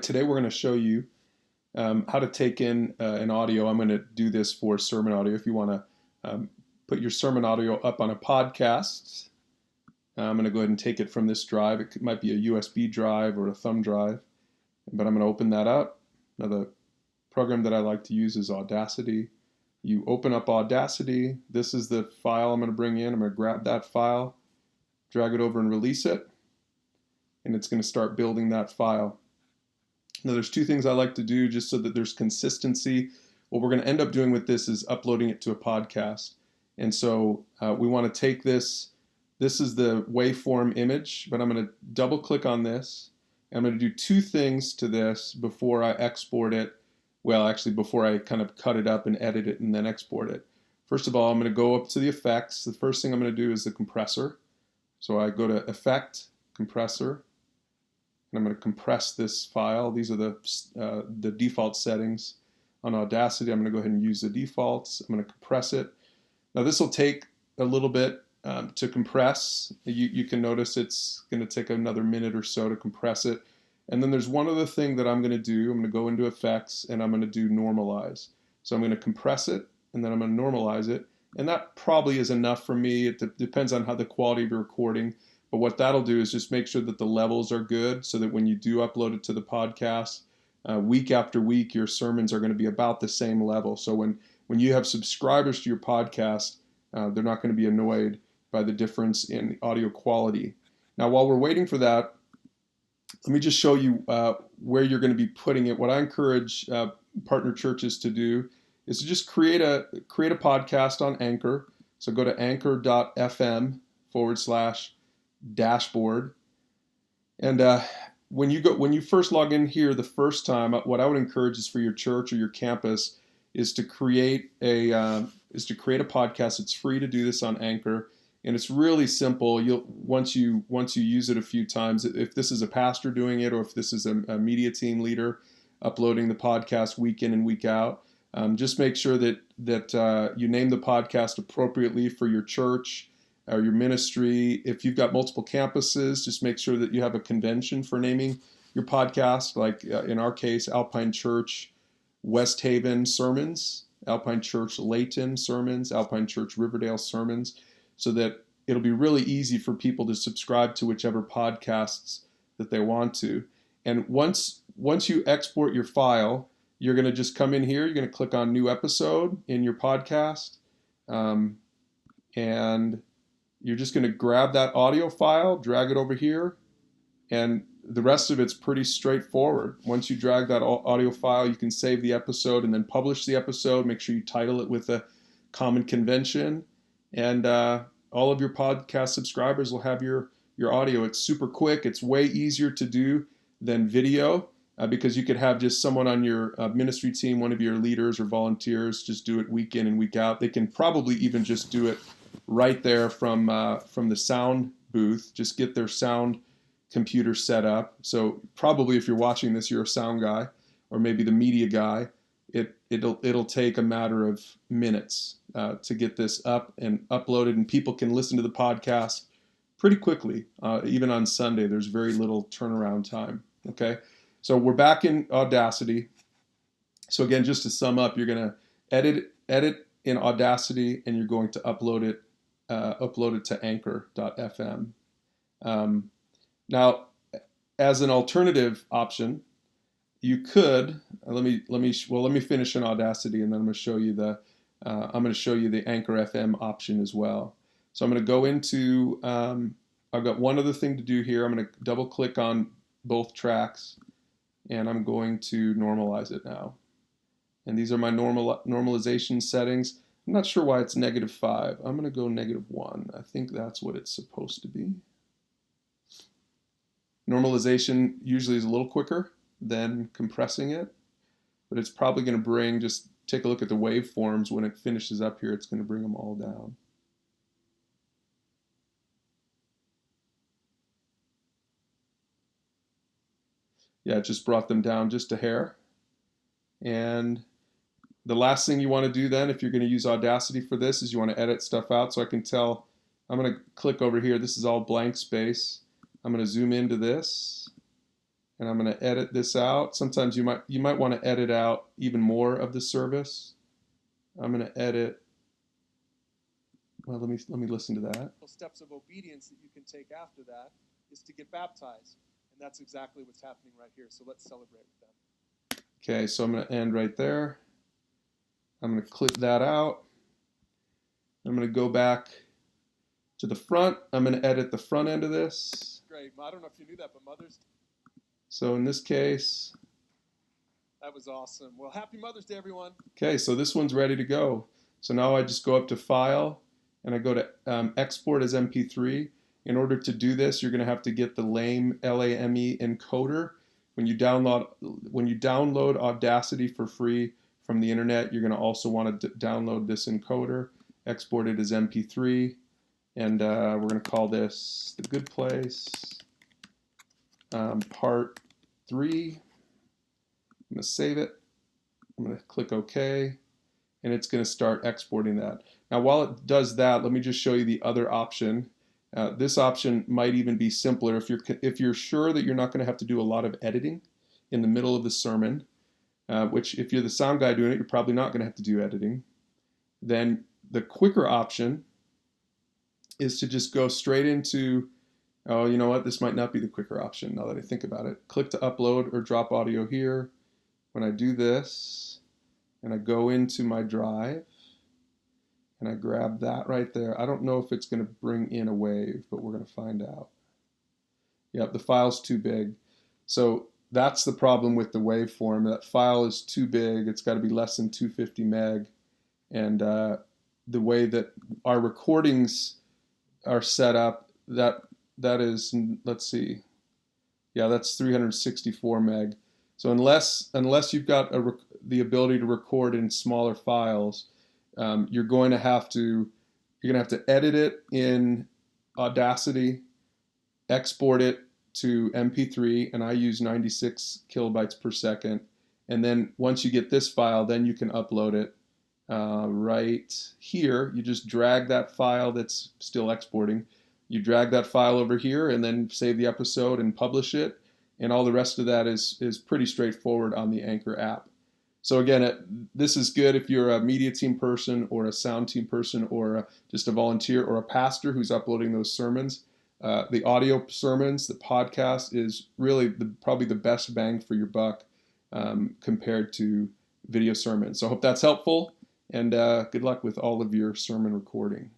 Today we're going to show you how to take in an audio. I'm going to do this for sermon audio. If you want to put your sermon audio up on a podcast, I'm going to go ahead and take it from this drive. It might be a USB drive or a thumb drive, but I'm going to open that up. Now the program that I like to use is Audacity. You open up Audacity. This is the file I'm going to bring in. I'm going to grab that file, drag it over and release it, and it's going to start building that file. Now, there's two things I like to do just so that there's consistency. What we're going to end up doing with this is uploading it to a podcast. And so we want to take this. This is the waveform image, but I'm going to double click on this. I'm going to do two things to this before I export it. Well, actually, before I kind of cut it up and edit it and then export it. First of all, I'm going to go up to the effects. The first thing I'm going to do is the compressor. So I go to Effect, Compressor. And I'm going to compress this file. These are the default settings on Audacity. I'm going to go ahead and use the defaults. I'm going to compress it. Now this will take a little bit to compress. You can notice it's going to take another minute or so to compress it. And then there's one other thing that I'm going to do. I'm going to go into Effects and I'm going to do Normalize. So I'm going to compress it and then I'm going to normalize it. And that probably is enough for me. It depends on how the quality of your recording. But what that'll do is just make sure that the levels are good so that when you do upload it to the podcast, week after week, your sermons are going to be about the same level. So when you have subscribers to your podcast, they're not going to be annoyed by the difference in audio quality. Now, while we're waiting for that, let me just show you where you're going to be putting it. What I encourage partner churches to do is to just create a podcast on Anchor. So go to anchor.fm/dashboard. And when you first log in here the first time, what I would encourage is for your church or your campus is to create a podcast. It's free to do this on Anchor, and it's really simple. Once you use it a few times, if this is a pastor doing it or if this is a media team leader uploading the podcast week in and week out, just make sure that you name the podcast appropriately for your church or your ministry. If you've got multiple campuses, just make sure that you have a convention for naming your podcast, like in our case, Alpine Church West Haven Sermons, Alpine Church Layton Sermons, Alpine Church Riverdale Sermons, so that it'll be really easy for people to subscribe to whichever podcasts that they want to. And once you export your file, you're going to just come in here, you're going to click on New Episode in your podcast, and you're just going to grab that audio file, drag it over here, and the rest of it's pretty straightforward. Once you drag that audio file, you can save the episode and then publish the episode. Make sure you title it with a common convention, and all of your podcast subscribers will have your audio. It's super quick. It's way easier to do than video because you could have just someone on your ministry team, one of your leaders or volunteers, just do it week in and week out. They can probably even just do it right there from the sound booth. Just get their sound computer set up. So probably if you're watching this, you're a sound guy or maybe the media guy. It'll take a matter of minutes to get this up and uploaded, and people can listen to the podcast pretty quickly. Even on Sunday, there's very little turnaround time. Okay, so we're back in Audacity. So again, just to sum up, you're going to edit in Audacity, and you're going to upload it to anchor.fm. Now, as an alternative option, you could let me finish in Audacity, and then I'm going to show you the Anchor FM option as well. So I'm going to go into I've got one other thing to do here. I'm going to double click on both tracks, and I'm going to normalize it now. And these are my normalization settings. I'm not sure why it's -5. I'm going to go -1. I think that's what it's supposed to be. Normalization usually is a little quicker than compressing it, but it's probably going to bring, just take a look at the waveforms. When it finishes up here, it's going to bring them all down. Yeah, it just brought them down just a hair. And the last thing you want to do then, if you're going to use Audacity for this, is you want to edit stuff out. So I can tell, I'm going to click over here. This is all blank space. I'm going to zoom into this, and I'm going to edit this out. Sometimes you might want to edit out even more of the service. I'm going to edit. Well, let me listen to that. Steps of obedience that you can take after that is to get baptized, and that's exactly what's happening right here. So let's celebrate with them. Okay, so I'm going to end right there. I'm going to clip that out. I'm going to go back to the front. I'm going to edit the front end of this. Great. I don't know if you knew that, but Mother's. So in this case. That was awesome. Well, happy Mother's Day, everyone. Okay, so this one's ready to go. So now I just go up to File, and I go to Export as MP3. In order to do this, you're going to have to get the LAME, L-A-M-E encoder. When you download Audacity for free from the internet, you're going to also want to download this encoder, export it as MP3, and we're going to call this The Good Place, Part 3. I'm going to save it. I'm going to click OK, and it's going to start exporting that. Now, while it does that, let me just show you the other option. This option might even be simpler if you're sure that you're not going to have to do a lot of editing in the middle of the sermon, which if you're the sound guy doing it, you're probably not going to have to do editing. Then the quicker option is to just go straight into, oh, you know what, this might not be the quicker option now that I think about it. Click to upload or drop audio here. When I do this, and I go into my drive, and I grab that right there. I don't know if it's going to bring in a wave, but we're going to find out. Yep, the file's too big. So that's the problem with the waveform. That file is too big. It's got to be less than 250 meg. And the way that our recordings are set up, that is, let's see. Yeah, that's 364 meg. So unless you've got the ability to record in smaller files, you're going to have to edit it in Audacity, export it to MP3, and I use 96 kilobytes per second. And then once you get this file, then you can upload it right here. You just drag that file that's still exporting. You drag that file over here and then save the episode and publish it. And all the rest of that is pretty straightforward on the Anchor app. So again, this is good if you're a media team person or a sound team person or just a volunteer or a pastor who's uploading those sermons. The audio sermons, the podcast is really probably the best bang for your buck compared to video sermons. So I hope that's helpful, and good luck with all of your sermon recording.